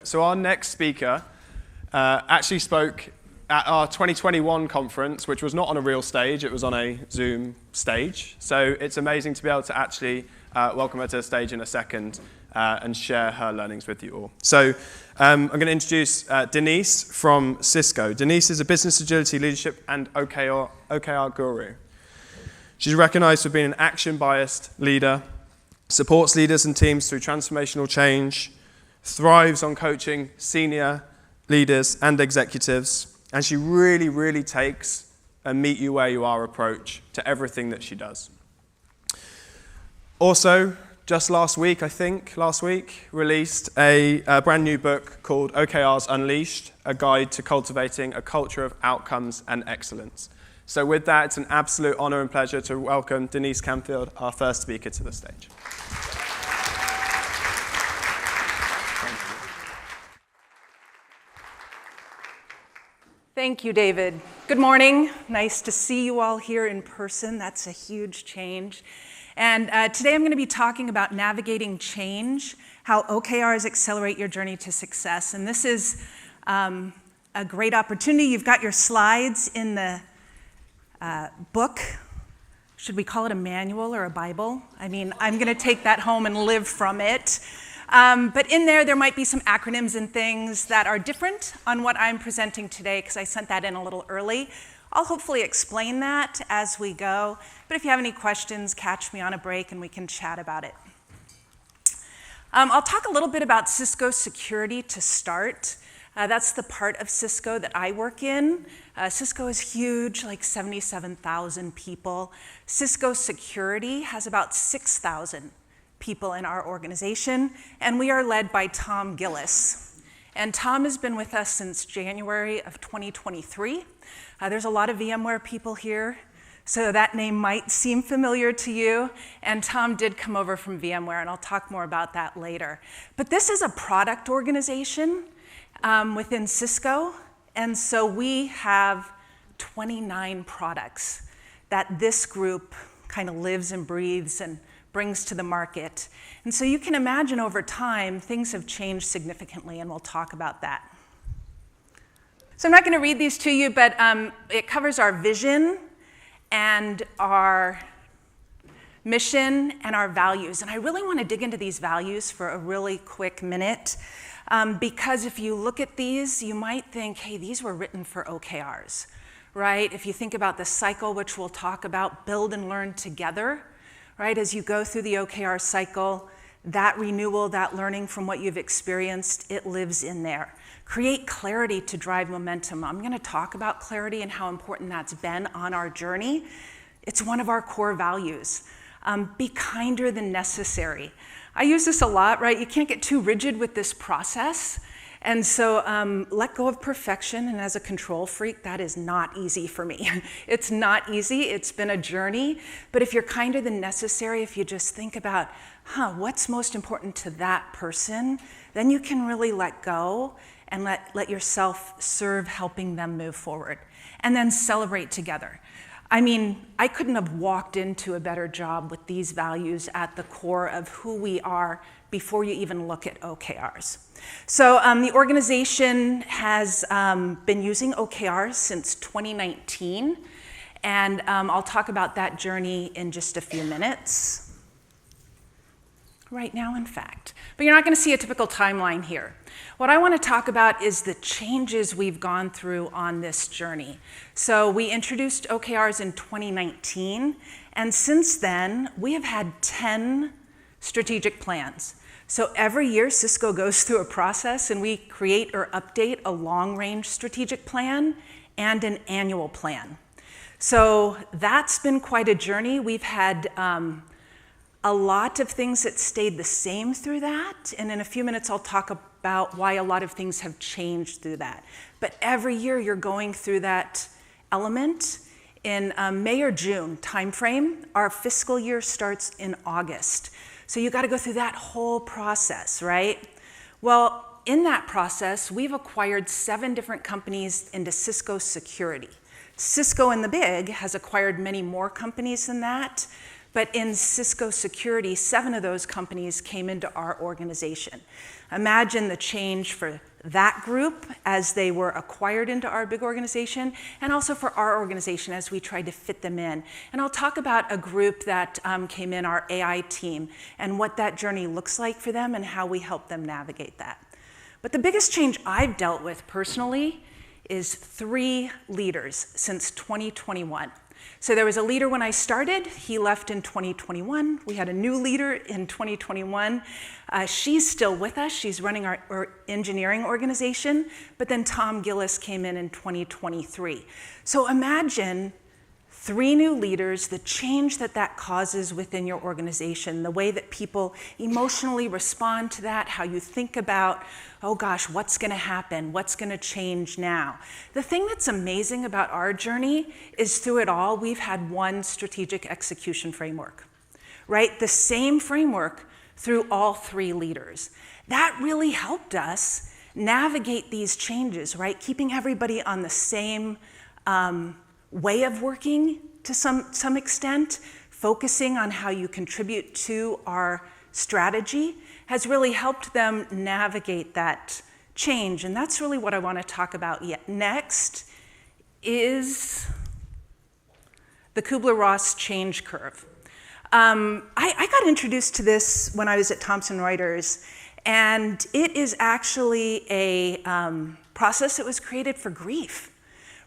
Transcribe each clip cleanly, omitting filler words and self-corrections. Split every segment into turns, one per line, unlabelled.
So our next speaker actually spoke at our 2021 conference, which was not on a real stage, it was on a Zoom stage. So it's amazing to be able to actually welcome her to the stage in a second and share her learnings with you all. So I'm going to introduce Denise from Cisco. Denise is a business agility leadership and OKR guru. She's recognized for being an action-biased leader, supports leaders and teams through transformational change, thrives on coaching senior leaders and executives, and she really, really takes a meet you where you are approach to everything that she does. Also, just last week, released a brand new book called OKRs Unleashed, a guide to cultivating a culture of outcomes and excellence. So with that, it's an absolute honor and pleasure to welcome Denise Kanfield, our first speaker, to the stage.
Thank you, David. Good morning. Nice to see you all here in person. That's a huge change. And today I'm going to be talking about navigating change, how OKRs accelerate your journey to success. And this is a great opportunity. You've got your slides in the book. Should we call it a manual or a Bible? I mean, I'm going to take that home and live from it. But in there might be some acronyms and things that are different on what I'm presenting today, because I sent that in a little early. I'll hopefully explain that as we go. But if you have any questions, catch me on a break and we can chat about it. I'll talk a little bit about Cisco security to start. That's the part of Cisco that I work in. Cisco is huge, like 77,000 people. Cisco security has about 6,000 people in our organization, and we are led by Tom Gillis. And Tom has been with us since January of 2023. There's a lot of VMware people here, so that name might seem familiar to you. And Tom did come over from VMware, and I'll talk more about that later. But this is a product organization within Cisco, and so we have 29 products that this group kind of lives and breathes and brings to the market. And so you can imagine over time, things have changed significantly, and we'll talk about that. So I'm not going to read these to you, but it covers our vision and our mission and our values. And I really want to dig into these values for a really quick minute, because if you look at these, you might think, hey, these were written for OKRs, right? If you think about the cycle, which we'll talk about, build and learn together, right? As you go through the OKR cycle, that renewal, that learning from what you've experienced, it lives in there. Create clarity to drive momentum. I'm going to talk about clarity and how important that's been on our journey. It's one of our core values. Be kinder than necessary. I use this a lot, right? You can't get too rigid with this process. And so let go of perfection, and as a control freak, that is not easy for me. It's not easy, it's been a journey, but if you're kinder than necessary, if you just think about, what's most important to that person, then you can really let go and let yourself serve helping them move forward. And then celebrate together. I mean, I couldn't have walked into a better job with these values at the core of who we are before you even look at OKRs. So the organization has been using OKRs since 2019, and I'll talk about that journey in just a few minutes. Right now, in fact. But you're not going to see a typical timeline here. What I want to talk about is the changes we've gone through on this journey. So we introduced OKRs in 2019, and since then, we have had 10 strategic plans. So every year, Cisco goes through a process, and we create or update a long-range strategic plan and an annual plan. So that's been quite a journey. We've had a lot of things that stayed the same through that, and in a few minutes I'll talk about why a lot of things have changed through that. But every year you're going through that element. In May or June timeframe, our fiscal year starts in August. So you got to go through that whole process, right? Well, in that process, we've acquired 7 different companies into Cisco security. Cisco in the big has acquired many more companies than that, but in Cisco security, 7 of those companies came into our organization. Imagine the change for that group as they were acquired into our big organization, and also for our organization as we tried to fit them in. And I'll talk about a group that came in, our AI team, and what that journey looks like for them and how we help them navigate that. But the biggest change I've dealt with personally is 3 leaders since 2021. So there was a leader when I started. He left in 2021. We had a new leader in 2021. She's still with us. She's running our engineering organization. But then Tom Gillis came in 2023. So imagine 3 new leaders, the change that causes within your organization, the way that people emotionally respond to that, how you think about, oh gosh, what's going to happen? What's going to change now? The thing that's amazing about our journey is through it all, we've had one strategic execution framework, right? The same framework through all 3 leaders. That really helped us navigate these changes, right? Keeping everybody on the same way of working to some extent, focusing on how you contribute to our strategy has really helped them navigate that change. And that's really what I want to talk about next is the Kubler-Ross change curve. I got introduced to this when I was at Thomson Reuters, and it is actually a process that was created for grief.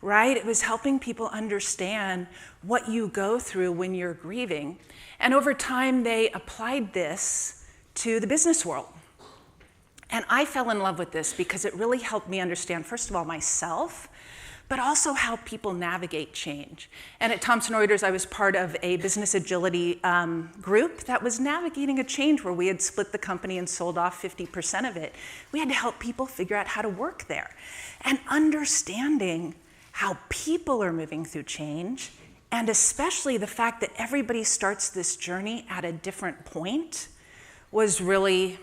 Right? It was helping people understand what you go through when you're grieving. And over time, they applied this to the business world. And I fell in love with this because it really helped me understand, first of all, myself, but also how people navigate change. And at Thomson Reuters, I was part of a business agility group that was navigating a change where we had split the company and sold off 50% of it. We had to help people figure out how to work there. And understanding how people are moving through change, and especially the fact that everybody starts this journey at a different point, was really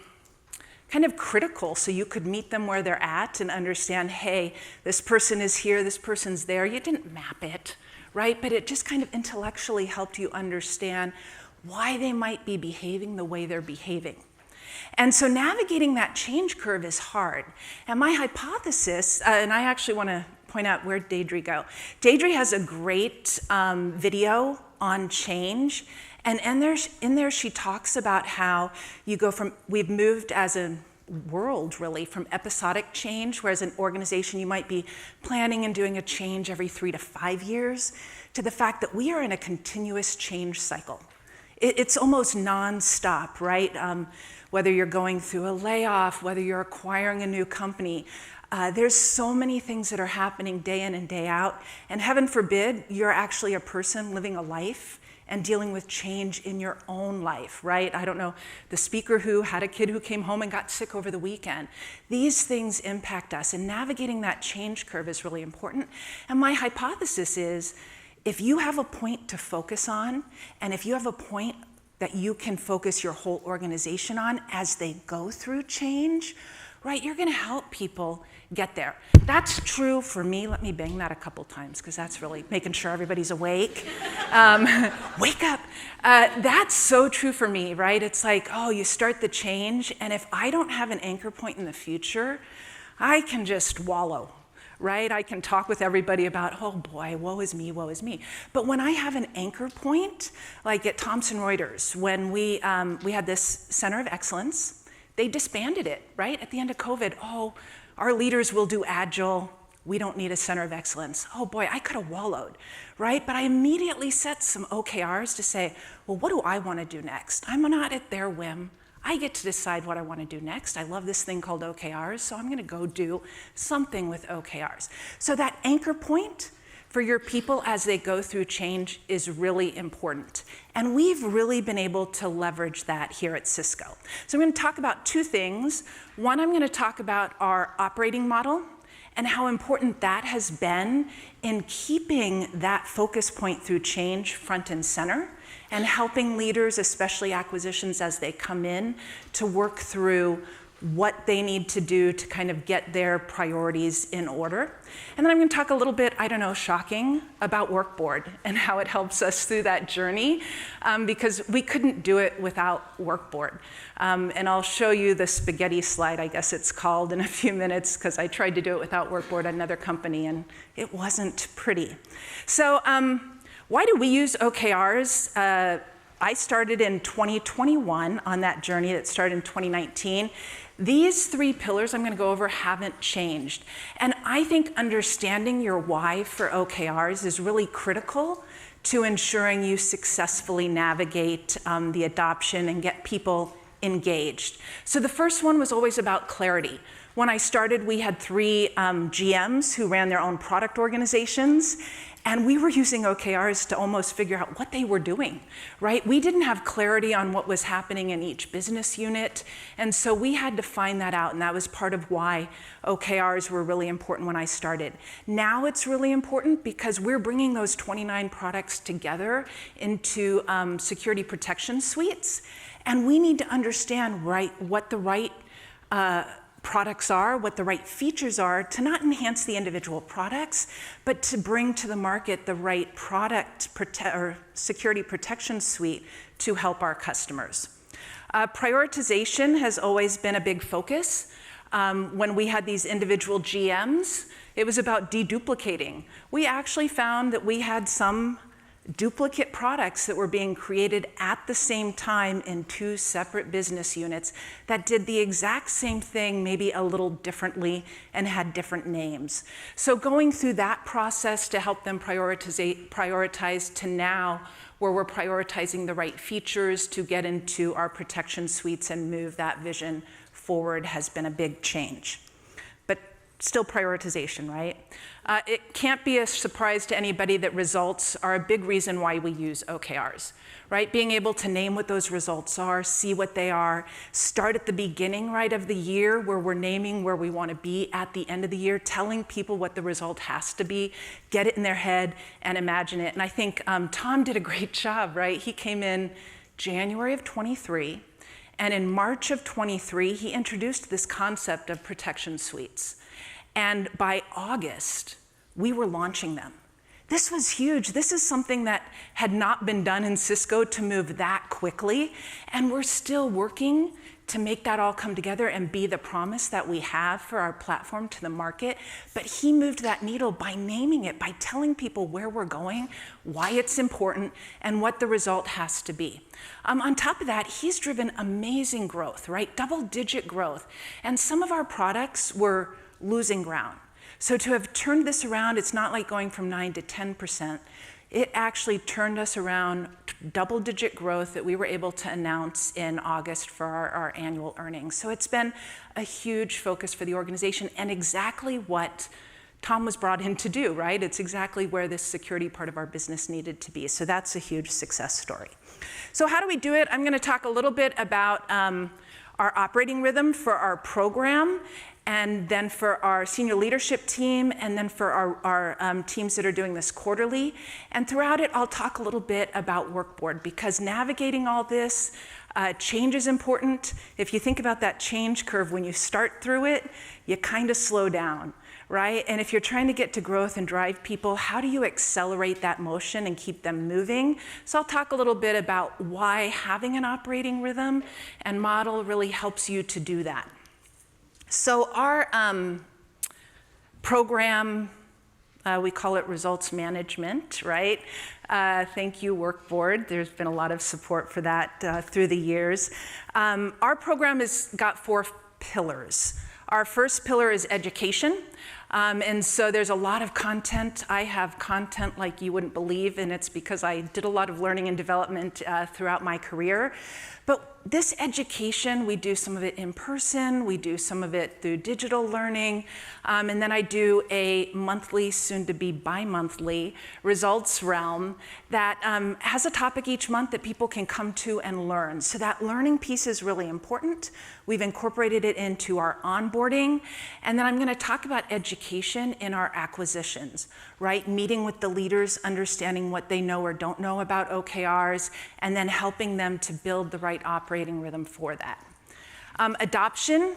kind of critical, so you could meet them where they're at and understand, hey, this person is here, this person's there. You didn't map it, right? But it just kind of intellectually helped you understand why they might be behaving the way they're behaving. And so navigating that change curve is hard. And my hypothesis, and I actually want to point out, where'd Deidre go? Deidre has a great video on change. And in there she talks about how you go from, we've moved as a world really from episodic change, whereas an organization you might be planning and doing a change every 3 to 5 years, to the fact that we are in a continuous change cycle. It's almost nonstop, right? Whether you're going through a layoff, whether you're acquiring a new company, there's so many things that are happening day in and day out. And heaven forbid, you're actually a person living a life and dealing with change in your own life, right? I don't know, the speaker who had a kid who came home and got sick over the weekend. These things impact us, and navigating that change curve is really important. And my hypothesis is, if you have a point to focus on, and if you have a point that you can focus your whole organization on as they go through change, right, you're gonna help people get there. That's true for me. Let me bang that a couple times, because that's really making sure everybody's awake. Wake up. That's so true for me, right? It's like, oh, you start the change, and if I don't have an anchor point in the future, I can just wallow, right? I can talk with everybody about, oh boy, woe is me, woe is me. But when I have an anchor point, like at Thomson Reuters, when we had this Center of Excellence, they disbanded it, right? At the end of COVID, oh, our leaders will do agile. We don't need a center of excellence. Oh boy, I could have wallowed, right? But I immediately set some OKRs to say, well, what do I want to do next? I'm not at their whim. I get to decide what I want to do next. I love this thing called OKRs, so I'm going to go do something with OKRs. So that anchor point for your people as they go through change is really important. And we've really been able to leverage that here at Cisco. So I'm going to talk about 2 things. One, I'm going to talk about our operating model and how important that has been in keeping that focus point through change front and center, and helping leaders, especially acquisitions as they come in, to work through what they need to do to kind of get their priorities in order. And then I'm going to talk a little bit, I don't know, shocking, about Workboard and how it helps us through that journey, because we couldn't do it without Workboard. And I'll show you the spaghetti slide, I guess it's called, in a few minutes, because I tried to do it without Workboard at another company, and it wasn't pretty. So why do we use OKRs? I started in 2021 on that journey that started in 2019. These 3 pillars I'm going to go over haven't changed. And I think understanding your why for OKRs is really critical to ensuring you successfully navigate the adoption and get people engaged. So the first one was always about clarity. When I started, we had 3 GMs who ran their own product organizations, and we were using OKRs to almost figure out what they were doing, right? We didn't have clarity on what was happening in each business unit, and so we had to find that out, and that was part of why OKRs were really important when I started. Now it's really important because we're bringing those 29 products together into security protection suites, and we need to understand what the right products are, what the right features are, to not enhance the individual products, but to bring to the market the right product or security protection suite to help our customers. Prioritization has always been a big focus. When we had these individual GMs, it was about deduplicating. We actually found that we had some duplicate products that were being created at the same time in 2 separate business units that did the exact same thing, maybe a little differently, and had different names. So going through that process to help them prioritize to now where we're prioritizing the right features to get into our protection suites and move that vision forward has been a big change. But still prioritization, right? It can't be a surprise to anybody that results are a big reason why we use OKRs, right? Being able to name what those results are, see what they are, start at the beginning, right, of the year where we're naming where we want to be at the end of the year, telling people what the result has to be, get it in their head and imagine it. And I think Tom did a great job, right? He came in January of 23, and in March of 23, he introduced this concept of protection suites. And by August, we were launching them. This was huge. This is something that had not been done in Cisco to move that quickly. And we're still working to make that all come together and be the promise that we have for our platform to the market. But he moved that needle by naming it, by telling people where we're going, why it's important, and what the result has to be. On top of that, he's driven amazing growth, right? Double-digit growth. And some of our products were losing ground. So to have turned this around, it's not like going from 9 to 10%. It actually turned us around double-digit growth that we were able to announce in August for our annual earnings. So it's been a huge focus for the organization and exactly what Tom was brought in to do, right? It's exactly where this security part of our business needed to be. So that's a huge success story. So how do we do it? I'm going to talk a little bit about our operating rhythm for our program, and then for our senior leadership team, and then for our teams that are doing this quarterly. And throughout it, I'll talk a little bit about Workboard, because navigating all this, change is important. If you think about that change curve, when you start through it, you kind of slow down, right? And if you're trying to get to growth and drive people, how do you accelerate that motion and keep them moving? So I'll talk a little bit about why having an operating rhythm and model really helps you to do that. So our program, we call it results management, right? Thank you, Workboard. There's been a lot of support for that through the years. Our program has got 4 pillars. Our first pillar is education. And so there's a lot of content. I have content like you wouldn't believe, and it's because I did a lot of learning and development throughout my career. But this education, we do some of it in person, we do some of it through digital learning, and then I do a monthly, soon to be bi-monthly, results realm that has a topic each month that people can come to and learn. So that learning piece is really important. We've incorporated it into our onboarding, and then I'm going to talk about education in our acquisitions, right? Meeting with the leaders, understanding what they know or don't know about OKRs, and then helping them to build the right operating rhythm for that. Adoption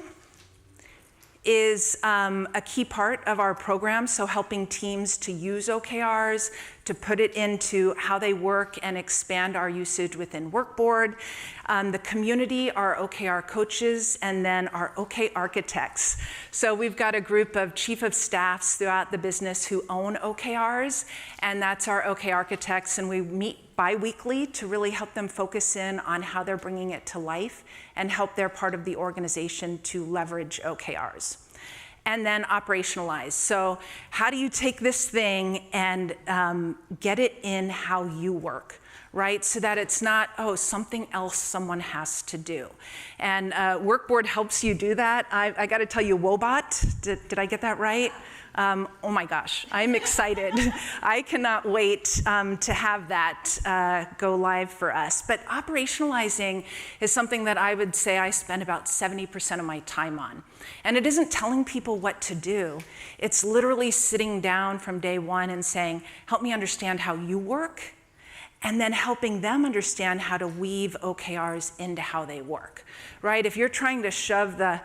is a key part of our program, so helping teams to use OKRs, to put it into how they work and expand our usage within Workboard. The community, our OKR coaches, and then our OK architects. So we've got a group of chief of staffs throughout the business who own OKRs, and that's our OK architects, and we meet bi-weekly to really help them focus in on how they're bringing it to life and help their part of the organization to leverage OKRs. And then operationalize. So how do you take this thing and get it in how you work, right? So that it's not, oh, something else someone has to do. And Workboard helps you do that. I got to tell you, Wobot, did I get that right? Oh my gosh, I'm excited. I cannot wait to have that go live for us. But operationalizing is something that I would say I spend about 70% of my time on. And it isn't telling people what to do. It's literally sitting down from day one and saying, help me understand how you work, and then helping them understand how to weave OKRs into how they work, right? If you're trying to shove the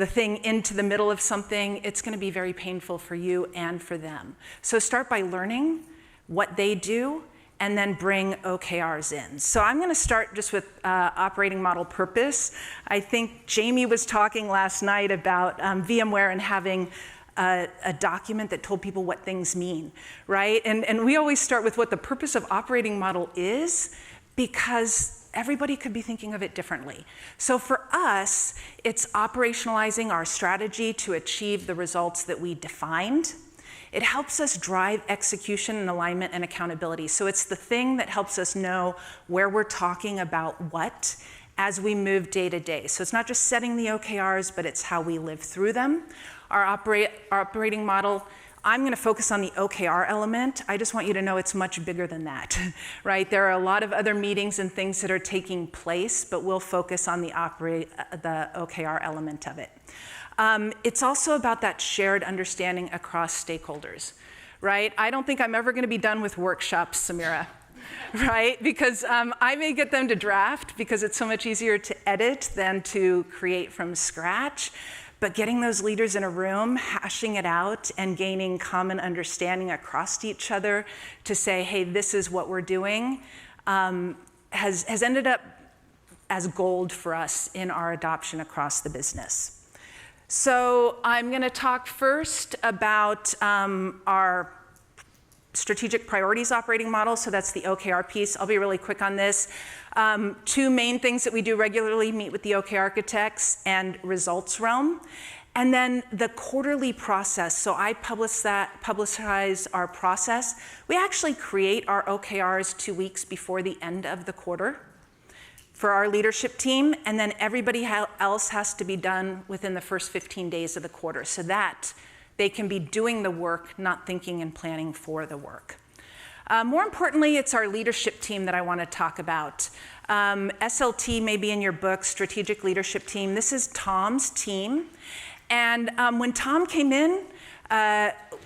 thing into the middle of something, it's going to be very painful for you and for them. So start by learning what they do and then bring OKRs in. So I'm going to start just with operating model purpose. I think Jamie was talking last night about VMware and having a document that told people what things mean, right? And we always start with what the purpose of operating model is, because everybody could be thinking of it differently. So for us, it's operationalizing our strategy to achieve the results that we defined. It helps us drive execution and alignment and accountability. So it's the thing that helps us know where we're talking about what as we move day to day. So it's not just setting the OKRs, but it's how we live through them. Our operating model, I'm going to focus on the OKR element. I just want you to know it's much bigger than that, right? There are a lot of other meetings and things that are taking place, but we'll focus on the OKR element of it. It's also about that shared understanding across stakeholders, right? I don't think I'm ever going to be done with workshops, Samira, right? Because I may get them to draft because it's so much easier to edit than to create from scratch. But getting those leaders in a room, hashing it out, and gaining common understanding across each other to say, hey, this is what we're doing, has ended up as gold for us in our adoption across the business. So I'm going to talk first about our strategic priorities operating model. So that's the OKR piece. I'll be really quick on this. Two main things that we do regularly: meet with the OK architects and results realm. And then the quarterly process. So I publicize our process. We actually create our OKRs 2 weeks before the end of the quarter for our leadership team, and then everybody else has to be done within the first 15 days of the quarter, so that they can be doing the work, not thinking and planning for the work. More importantly, it's our leadership team that I want to talk about. SLT may be in your book, Strategic Leadership Team. This is Tom's team. And when Tom came in,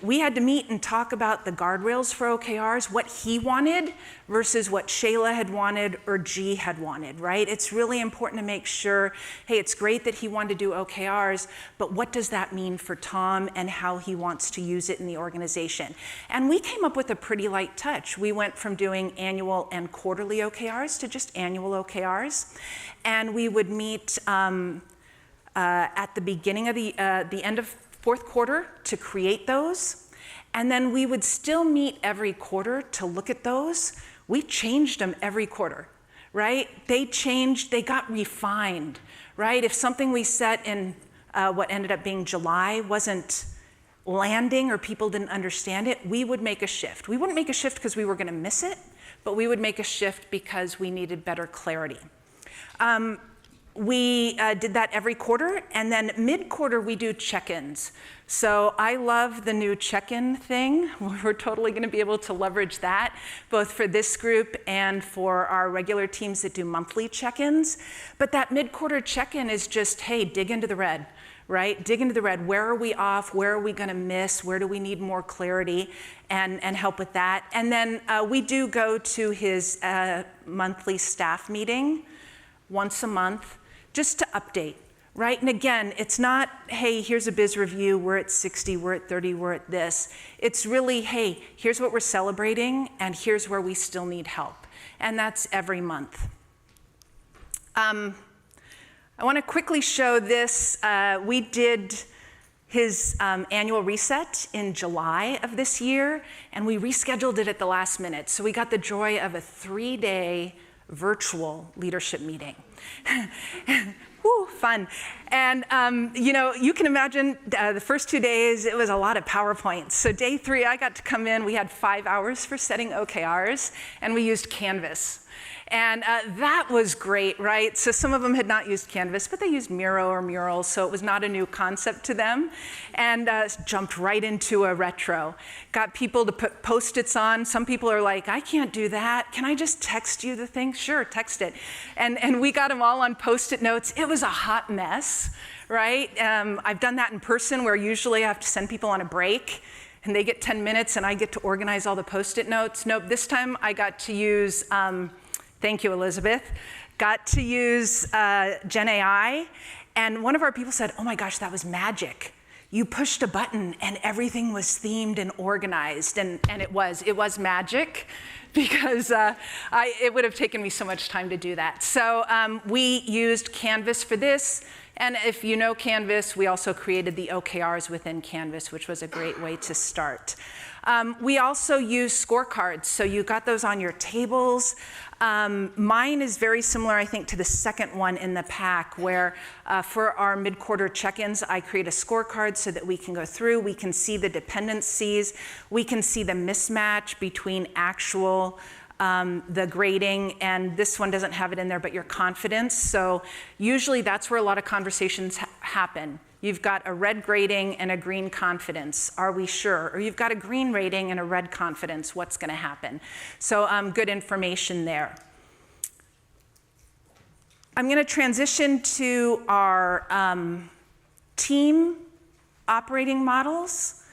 we had to meet and talk about the guardrails for OKRs, what he wanted versus what Shayla had wanted or G had wanted, right? It's really important to make sure, hey, it's great that he wanted to do OKRs, but what does that mean for Tom and how he wants to use it in the organization? And we came up with a pretty light touch. We went from doing annual and quarterly OKRs to just annual OKRs. And we would meet at the beginning of the end of fourth quarter to create those, and then we would still meet every quarter to look at those. We changed them every quarter, right? They changed, they got refined, right? If something we set in what ended up being July wasn't landing or people didn't understand it, we would make a shift. We wouldn't make a shift because we were going to miss it, but we would make a shift because we needed better clarity. We did that every quarter, and then mid-quarter we do check-ins. So I love the new check-in thing. We're totally going to be able to leverage that, both for this group and for our regular teams that do monthly check-ins. But that mid-quarter check-in is just, hey, dig into the red, right? Dig into the red. Where are we off? Where are we going to miss? Where do we need more clarity? And help with that. And then we do go to his monthly staff meeting once a month, just to update, right? And again, it's not, hey, here's a biz review, we're at 60, we're at 30, we're at this. It's really, hey, here's what we're celebrating, and here's where we still need help. And that's every month. I want to quickly show this. We did his annual reset in July of this year, and we rescheduled it at the last minute. So we got the joy of a 3-day virtual leadership meeting. Woo, fun. And you can imagine the first 2 days, it was a lot of PowerPoints. So day 3, I got to come in, we had 5 hours for setting OKRs, and we used Canvas. And that was great, right? So some of them had not used Canvas, but they used Miro or Mural, so it was not a new concept to them. And jumped right into a retro. Got people to put Post-its on. Some people are like, I can't do that. Can I just text you the thing? Sure, text it. And we got them all on Post-it notes. It was a hot mess, right? I've done that in person where usually I have to send people on a break and they get 10 minutes and I get to organize all the Post-it notes. Nope, this time I got to use, thank you, Elizabeth, got to use Gen AI, and one of our people said, oh my gosh, that was magic. You pushed a button and everything was themed and organized, and it was magic, because it would have taken me so much time to do that. So we used Canvas for this, and if you know Canvas, we also created the OKRs within Canvas, which was a great way to start. We also use scorecards, so you got those on your tables. Mine is very similar, I think, to the second one in the pack, where for our mid-quarter check-ins, I create a scorecard so that we can go through, we can see the dependencies, we can see the mismatch between actual, the grading, and this one doesn't have it in there, but your confidence. So usually that's where a lot of conversations happen. You've got a red grading and a green confidence. Are we sure? Or you've got a green rating and a red confidence. What's going to happen? So good information there. I'm going to transition to our team operating models,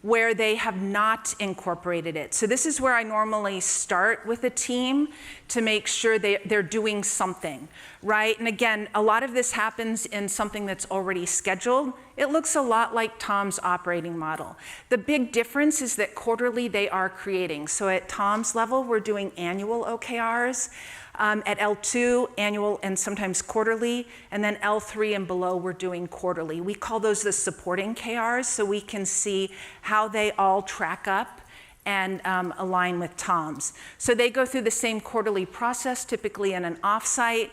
where they have not incorporated it. So this is where I normally start with a team to make sure they're doing something, right? And again, a lot of this happens in something that's already scheduled. It looks a lot like Tom's operating model. The big difference is that quarterly they are creating. So at Tom's level, we're doing annual OKRs. At L2, annual and sometimes quarterly, and then L3 and below, we're doing quarterly. We call those the supporting KRs, so we can see how they all track up and align with Tom's. So they go through the same quarterly process, typically in an offsite.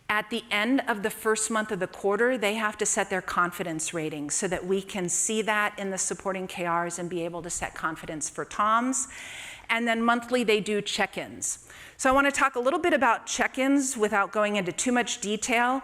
At the end of the first month of the quarter, they have to set their confidence rating so that we can see that in the supporting KRs and be able to set confidence for Tom's. And then monthly, they do check-ins. So I want to talk a little bit about check-ins without going into too much detail.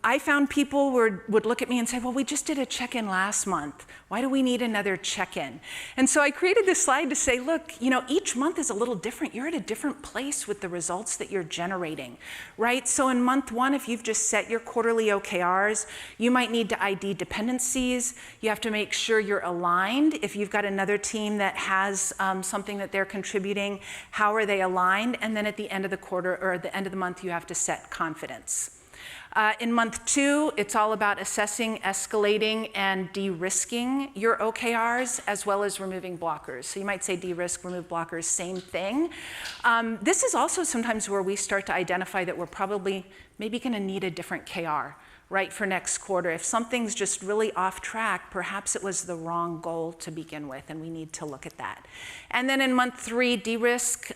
I found people would look at me and say, well, we just did a check-in last month. Why do we need another check-in? And so I created this slide to say, look, each month is a little different. You're at a different place with the results that you're generating, right? So in month 1, if you've just set your quarterly OKRs, you might need to ID dependencies. You have to make sure you're aligned. If you've got another team that has something that they're contributing, how are they aligned? And then at the end of the quarter or at the end of the month, you have to set confidence. In month 2, it's all about assessing, escalating, and de-risking your OKRs, as well as removing blockers. So you might say de-risk, remove blockers, same thing. This is also sometimes where we start to identify that we're probably maybe going to need a different KR, right, for next quarter. If something's just really off track, perhaps it was the wrong goal to begin with, and we need to look at that. And then in month 3, de-risk,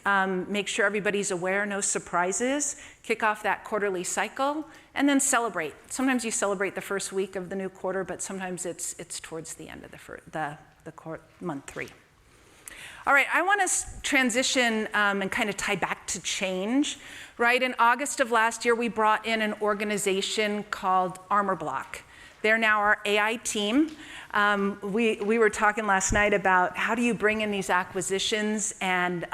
make sure everybody's aware, no surprises, kick off that quarterly cycle, and then celebrate. Sometimes you celebrate the first week of the new quarter, but sometimes it's towards the end of the month 3. All right, I want to transition and kind of tie back to change, right? In August of last year, we brought in an organization called Armor Block. They're now our AI team. We were talking last night about how do you bring in these acquisitions and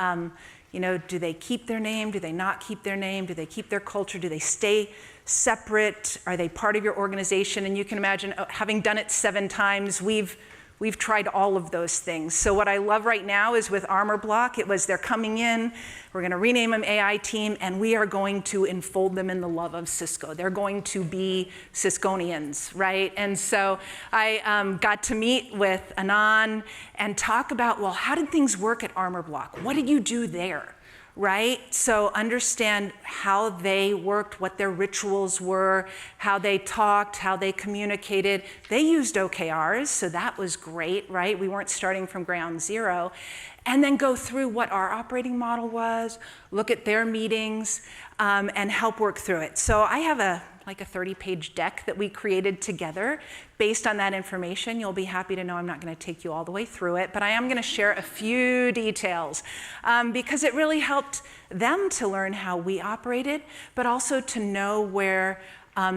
do they keep their name? Do they not keep their name? Do they keep their culture? Do they stay separate? Are they part of your organization? And you can imagine, having done it 7 times, we've We've tried all of those things. So what I love right now is with Armor Block, it was they're coming in, we're going to rename them AI team, and we are going to enfold them in the love of Cisco. They're going to be Cisconians, right? And so I got to meet with Anand and talk about, well, how did things work at Armor Block? What did you do there? Right? So understand how they worked, what their rituals were, how they talked, how they communicated. They used OKRs, so that was great, right? We weren't starting from ground zero. And then go through what our operating model was, look at their meetings, and help work through it. So I have like a 30-page deck that we created together based on that information. You'll be happy to know I'm not going to take you all the way through it, but I am going to share a few details because it really helped them to learn how we operated, but also to know where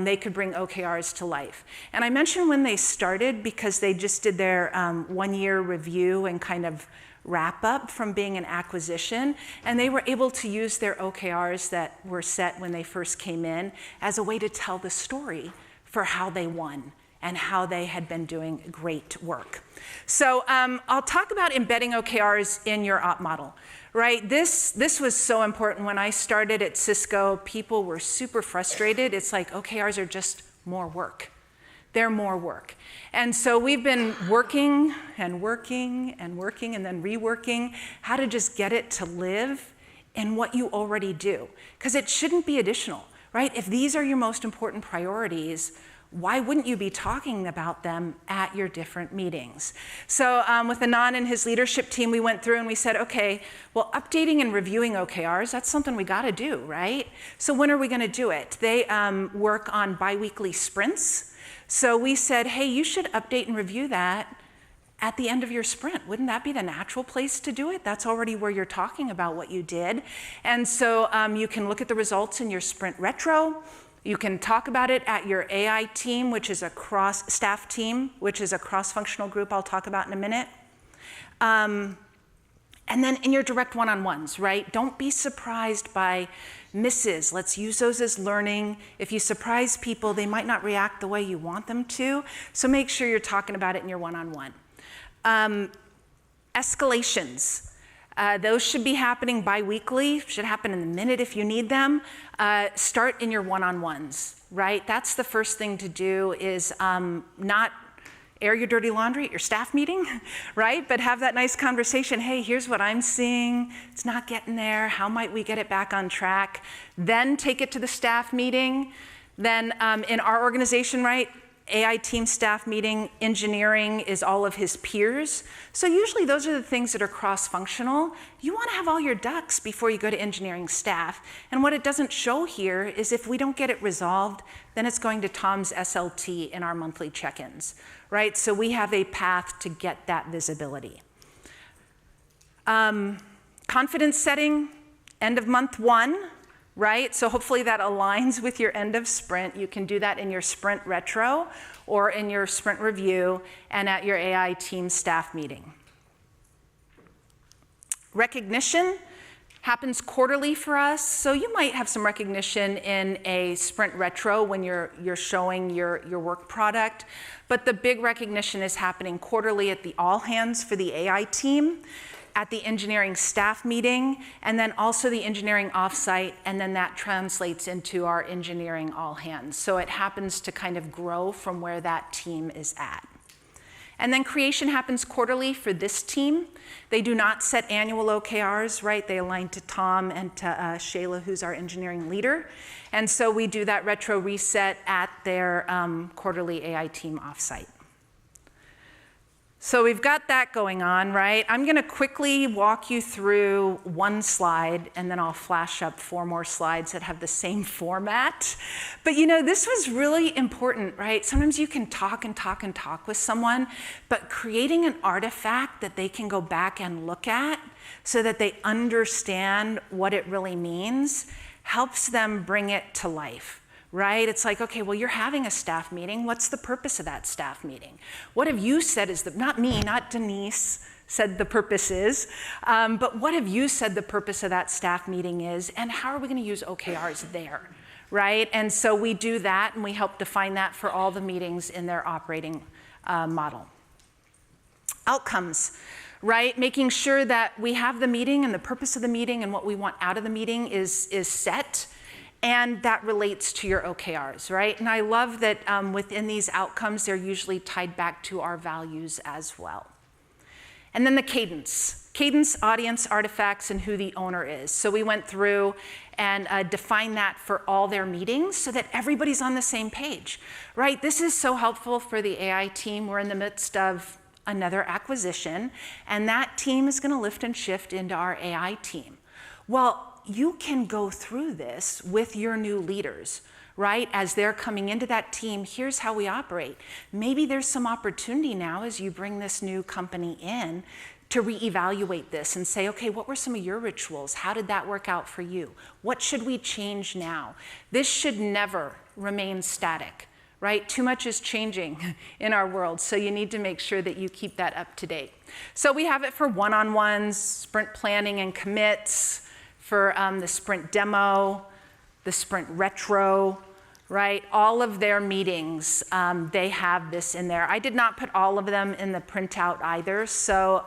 they could bring OKRs to life. And I mentioned when they started because they just did their one-year review and kind of wrap up from being an acquisition, and they were able to use their OKRs that were set when they first came in as a way to tell the story for how they won and how they had been doing great work. So I'll talk about embedding OKRs in your op model, right? This was so important. When I started at Cisco, people were super frustrated. It's like OKRs are just more work. They're more work. And so we've been working and working and working and then reworking how to just get it to live in what you already do. Because it shouldn't be additional, right? If these are your most important priorities, why wouldn't you be talking about them at your different meetings? So with Anand and his leadership team, we went through and we said, okay, well, updating and reviewing OKRs, that's something we got to do, right? So when are we going to do it? They work on biweekly sprints. So we said, hey, you should update and review that at the end of your sprint. Wouldn't that be the natural place to do it? That's already where you're talking about what you did. And so you can look at the results in your sprint retro. You can talk about it at your AI team, which is a staff team, which is a cross-functional group I'll talk about in a minute. And then in your direct one-on-ones, right? Don't be surprised by misses. Let's use those as learning. If you surprise people, they might not react the way you want them to. So make sure you're talking about it in your one-on-one. Escalations. Those should be happening bi-weekly, should happen in a minute if you need them. Start in your one-on-ones, right? That's the first thing to do is not air your dirty laundry at your staff meeting, right? But have that nice conversation. Hey, here's what I'm seeing. It's not getting there. How might we get it back on track? Then take it to the staff meeting. Then in our organization, right, AI team staff meeting, engineering is all of his peers. So usually those are the things that are cross-functional. You want to have all your ducks before you go to engineering staff. And what it doesn't show here is if we don't get it resolved, then it's going to Tom's SLT in our monthly check-ins, right? So we have a path to get that visibility. Confidence setting, end of month 1. Right? So hopefully that aligns with your end of sprint. You can do that in your sprint retro or in your sprint review and at your AI team staff meeting. Recognition happens quarterly for us. So you might have some recognition in a sprint retro when you're showing your work product. But the big recognition is happening quarterly at the all hands for the AI team, at the engineering staff meeting, and then also the engineering offsite, and then that translates into our engineering all hands. So it happens to kind of grow from where that team is at. And then creation happens quarterly for this team. They do not set annual OKRs, right? They align to Tom and to Shayla, who's our engineering leader. And so we do that retro reset at their quarterly AI team offsite. So we've got that going on, right? I'm going to quickly walk you through one slide, and then I'll flash up 4 more slides that have the same format. But you know, this was really important, right? Sometimes you can talk and talk and talk with someone, but creating an artifact that they can go back and look at so that they understand what it really means helps them bring it to life. Right? It's like, okay, well, you're having a staff meeting. What's the purpose of that staff meeting? What have you said is not me, not Denise said the purpose is, but what have you said the purpose of that staff meeting is, and how are we going to use OKRs there, right? And so we do that, and we help define that for all the meetings in their operating model. Outcomes, right? Making sure that we have the meeting and the purpose of the meeting and what we want out of the meeting is set, and that relates to your OKRs, right? And I love that within these outcomes, they're usually tied back to our values as well. And then the cadence. Cadence, audience, artifacts, and who the owner is. So we went through and defined that for all their meetings so that everybody's on the same page, right? This is so helpful for the AI team. We're in the midst of another acquisition, and that team is gonna lift and shift into our AI team. Well, you can go through this with your new leaders, right? As they're coming into that team, here's how we operate. Maybe there's some opportunity now as you bring this new company in to reevaluate this and say, okay, what were some of your rituals? How did that work out for you? What should we change now? This should never remain static, right? Too much is changing in our world, so you need to make sure that you keep that up to date. So we have it for one-on-ones, sprint planning and commits, for the sprint demo, the sprint retro, right? All of their meetings, they have this in there. I did not put all of them in the printout either, so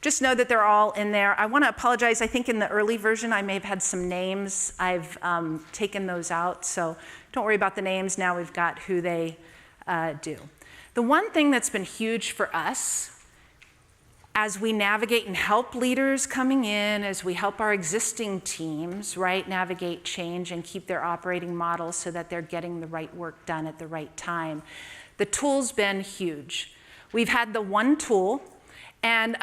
just know that they're all in there. I want to apologize. I think in the early version, I may have had some names. I've taken those out, so don't worry about the names. Now we've got who they do. The one thing that's been huge for us as we navigate and help leaders coming in, as we help our existing teams, right, navigate change and keep their operating models so that they're getting the right work done at the right time, the tool's been huge. We've had the one tool, and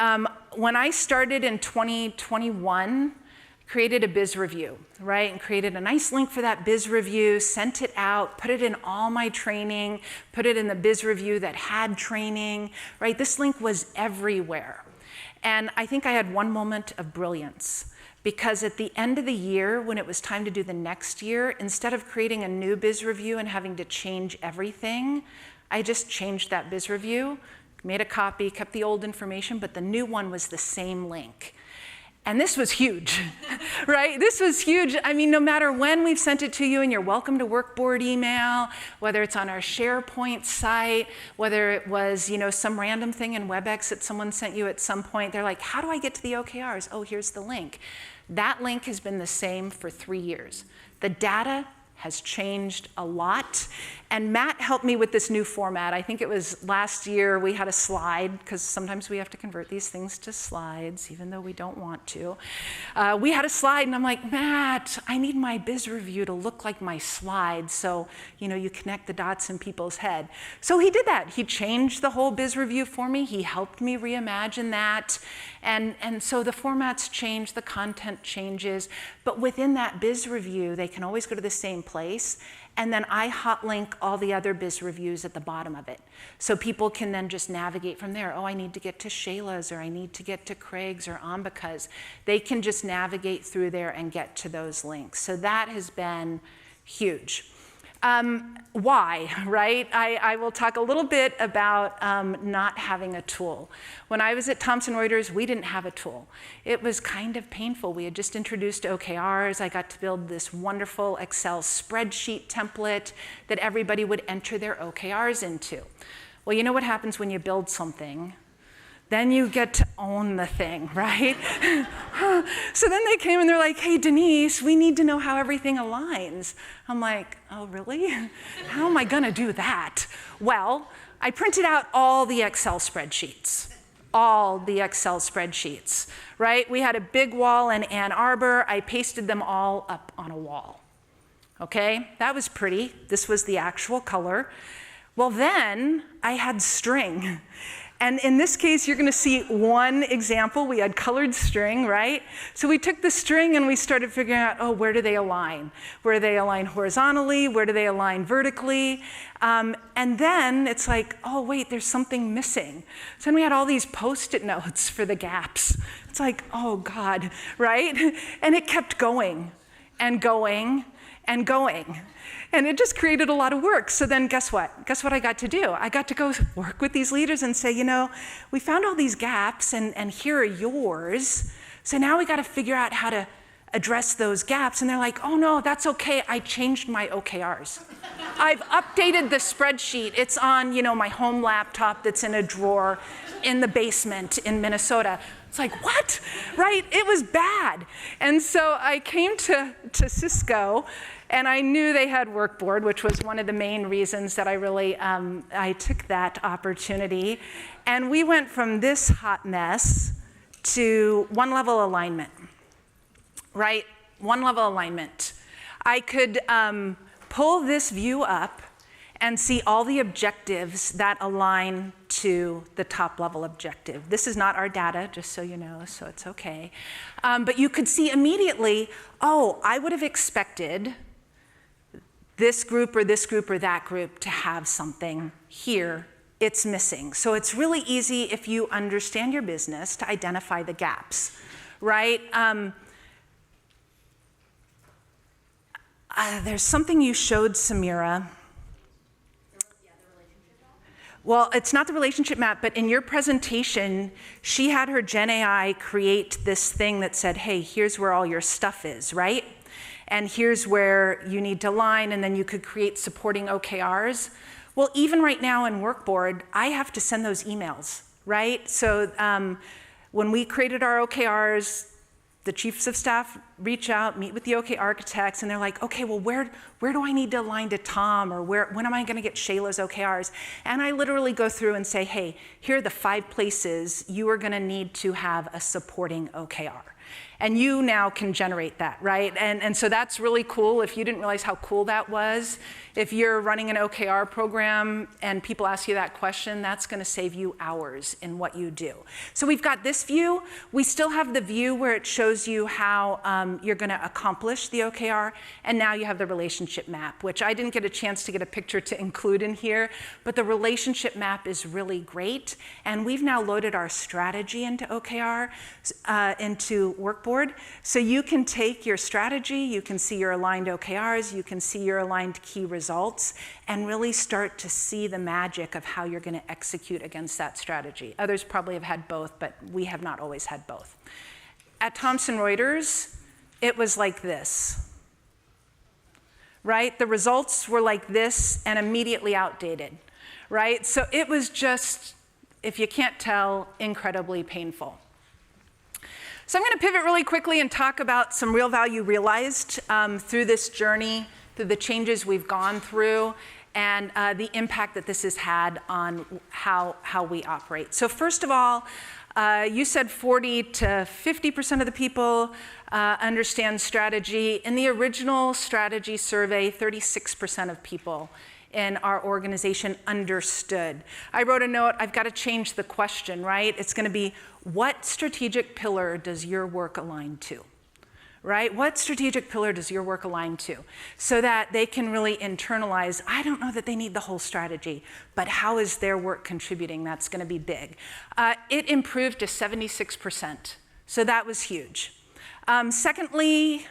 when I started in 2021, created a biz review, right? And created a nice link for that biz review, sent it out, put it in all my training, put it in the biz review that had training, right? This link was everywhere. And I think I had one moment of brilliance, because at the end of the year, when it was time to do the next year, instead of creating a new biz review and having to change everything, I just changed that biz review, made a copy, kept the old information, but the new one was the same link. And this was huge, right? This was huge. I mean, no matter when we've sent it to you in your welcome to work board email, whether it's on our SharePoint site, whether it was, you know, some random thing in WebEx that someone sent you at some point, they're like, how do I get to the OKRs? Oh, here's the link. That link has been the same for 3 years. The data has changed a lot. And Matt helped me with this new format. I think it was last year we had a slide, because sometimes we have to convert these things to slides, even though we don't want to. We had a slide, and I'm like, Matt, I need my biz review to look like my slide, so you connect the dots in people's head. So he did that. He changed the whole biz review for me. He helped me reimagine that. And so the formats change, the content changes, but within that biz review, they can always go to the same place. And then I hot link all the other biz reviews at the bottom of it. So people can then just navigate from there. Oh, I need to get to Shayla's, or I need to get to Craig's or Ambika's. They can just navigate through there and get to those links. So that has been huge. Why, right? I will talk a little bit about not having a tool. When I was at Thomson Reuters, we didn't have a tool. It was kind of painful. We had just introduced OKRs. I got to build this wonderful Excel spreadsheet template that everybody would enter their OKRs into. Well, you know what happens when you build something? Then you get to own the thing, right? So then they came and they're like, hey, Denise, we need to know how everything aligns. I'm like, oh, really? How am I gonna do that? Well, I printed out all the Excel spreadsheets. All the Excel spreadsheets, right? We had a big wall in Ann Arbor. I pasted them all up on a wall, okay? That was pretty. This was the actual color. Well, then I had string. And in this case, you're gonna see one example. We had colored string, right? So we took the string and we started figuring out, oh, where do they align? Where do they align horizontally? Where do they align vertically? And then it's like, oh, wait, there's something missing. So then we had all these Post-it notes for the gaps. It's like, oh, God, right? And it kept going and going and going. And it just created a lot of work. So then guess what? Guess what I got to do? I got to go work with these leaders and say, we found all these gaps and here are yours. So now we got to figure out how to address those gaps. And they're like, oh no, that's okay. I changed my OKRs. I've updated the spreadsheet. It's on, my home laptop that's in a drawer in the basement in Minnesota. It's like, what? Right? It was bad. And so I came to Cisco, and I knew they had Workboard, which was one of the main reasons that I really I took that opportunity. And we went from this hot mess to one-level alignment, right? One-level alignment. I could pull this view up and see all the objectives that align to the top level objective. This is not our data, just so you know, so it's okay. But you could see immediately, oh, I would have expected this group or that group to have something here. It's missing. So it's really easy if you understand your business to identify the gaps, right? There's something you showed Samira. Well, it's not the relationship map, but in your presentation, she had her Gen AI create this thing that said, hey, here's where all your stuff is, right? And here's where you need to align, and then you could create supporting OKRs. Well, even right now in Workboard, I have to send those emails, right? So when we created our OKRs, the chiefs of staff reach out, meet with the OK architects, and they're like, okay, well, where do I need to align to Tom, or when am I gonna get Shayla's OKRs? And I literally go through and say, hey, here are the 5 places you are gonna need to have a supporting OKR. And you now can generate that, right? And so that's really cool. If you didn't realize how cool that was, if you're running an OKR program and people ask you that question, that's gonna save you hours in what you do. So we've got this view. We still have the view where it shows you how you're gonna accomplish the OKR, and now you have the relationship map, which I didn't get a chance to get a picture to include in here, but the relationship map is really great, and we've now loaded our strategy into OKR, into Workboard. So you can take your strategy, you can see your aligned OKRs, you can see your aligned key results, and really start to see the magic of how you're going to execute against that strategy. Others probably have had both, but we have not always had both. At Thomson Reuters, it was like this, right? The results were like this and immediately outdated, right? So it was just, if you can't tell, incredibly painful. So I'm going to pivot really quickly and talk about some real value realized through this journey, through the changes we've gone through, and the impact that this has had on how we operate. So first of all, you said 40 to 50% of the people understand strategy. In the original strategy survey, 36% of people in our organization understood. I wrote a note, I've got to change the question, right? It's going to be, what strategic pillar does your work align to, right? What strategic pillar does your work align to? So that they can really internalize, I don't know that they need the whole strategy, but how is their work contributing? That's going to be big. It improved to 76%, so that was huge. Secondly,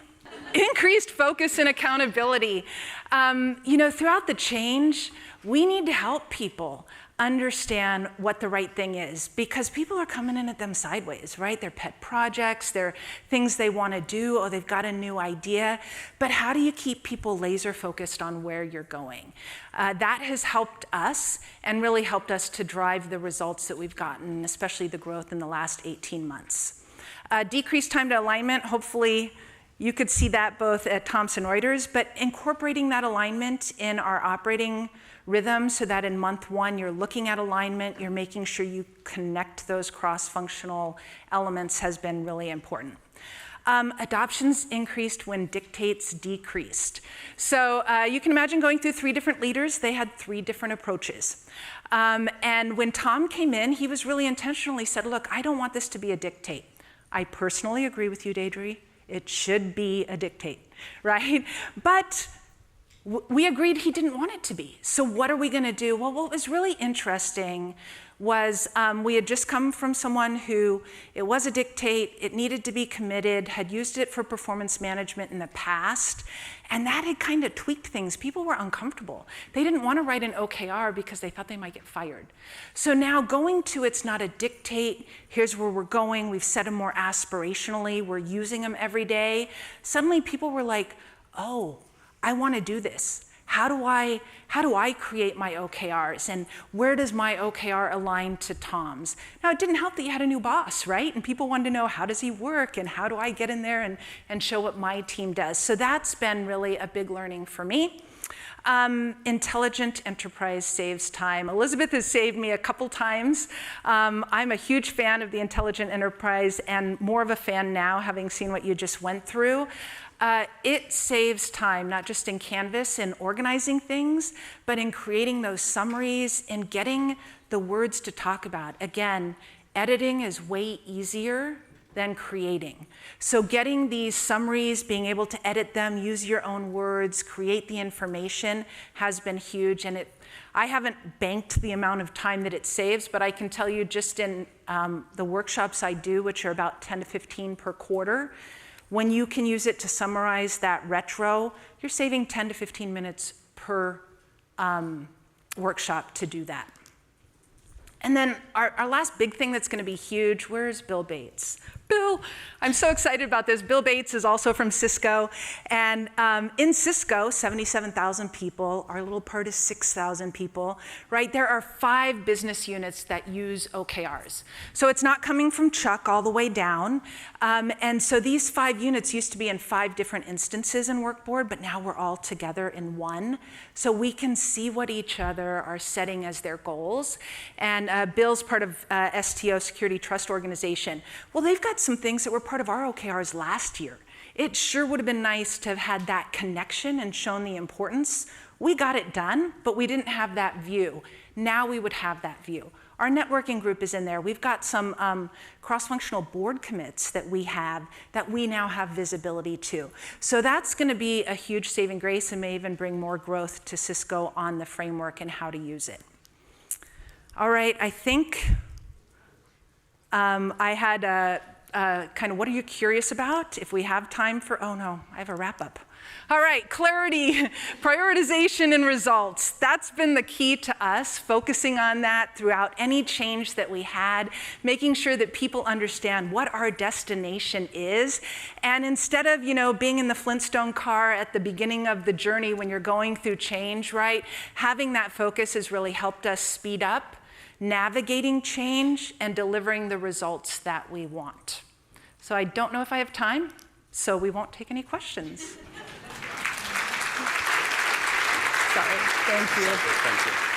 increased focus and accountability. Throughout the change, we need to help people understand what the right thing is, because people are coming in at them sideways, right? They're pet projects, they're things they want to do, or they've got a new idea. But how do you keep people laser focused on where you're going? That has helped us and really helped us to drive the results that we've gotten, especially the growth in the last 18 months. Decreased time to alignment, hopefully you could see that both at Thomson Reuters, but incorporating that alignment in our operating rhythm so that in month 1 you're looking at alignment, you're making sure you connect those cross-functional elements has been really important. Adoptions increased when dictates decreased. So you can imagine going through 3 different leaders. They had 3 different approaches. And when Tom came in, he was really intentionally said, look, I don't want this to be a dictate. I personally agree with you, Deidre. It should be a dictate, right? But we agreed he didn't want it to be. So what are we going to do? Well, what was really interesting was we had just come from someone who, it was a dictate, it needed to be committed, had used it for performance management in the past, and that had kind of tweaked things. People were uncomfortable. They didn't want to write an OKR because they thought they might get fired. So now going to it's not a dictate, here's where we're going, we've set them more aspirationally, we're using them every day. Suddenly people were like, oh, I want to do this. How do I create my OKRs, and where does my OKR align to Tom's? Now, it didn't help that you had a new boss, right? And people wanted to know, how does he work, and how do I get in there and show what my team does? So that's been really a big learning for me. Intelligent enterprise saves time. Elizabeth has saved me a couple times. I'm a huge fan of the intelligent enterprise, and more of a fan now, having seen what you just went through. It saves time, not just in Canvas and organizing things, but in creating those summaries and getting the words to talk about. Again, editing is way easier than creating. So getting these summaries, being able to edit them, use your own words, create the information has been huge. And I haven't banked the amount of time that it saves, but I can tell you just in the workshops I do, which are about 10 to 15 per quarter, when you can use it to summarize that retro, you're saving 10 to 15 minutes per workshop to do that. And then our last big thing that's going to be huge, where's Bill Bates? Bill, I'm so excited about this. Bill Bates is also from Cisco. And in Cisco, 77,000 people, our little part is 6,000 people, right? There are 5 business units that use OKRs. So it's not coming from Chuck all the way down. And so these 5 units used to be in 5 different instances in Workboard, but now we're all together in one. So we can see what each other are setting as their goals. And Bill's part of STO, Security Trust Organization. Well, they've got some things that were part of our OKRs last year. It sure would have been nice to have had that connection and shown the importance. We got it done, but we didn't have that view. Now we would have that view. Our networking group is in there. We've got some cross-functional board commits that we now have visibility to. So that's going to be a huge saving grace and may even bring more growth to Cisco on the framework and how to use it. All right, I think I had kind of what are you curious about? If we have time for, oh no, I have a wrap up. All right, clarity, prioritization, and results. That's been the key to us, focusing on that throughout any change that we had, making sure that people understand what our destination is. And instead of, being in the Flintstone car at the beginning of the journey when you're going through change, right? Having that focus has really helped us speed up navigating change and delivering the results that we want. So I don't know if I have time, so we won't take any questions. Sorry, thank you.
Thank you.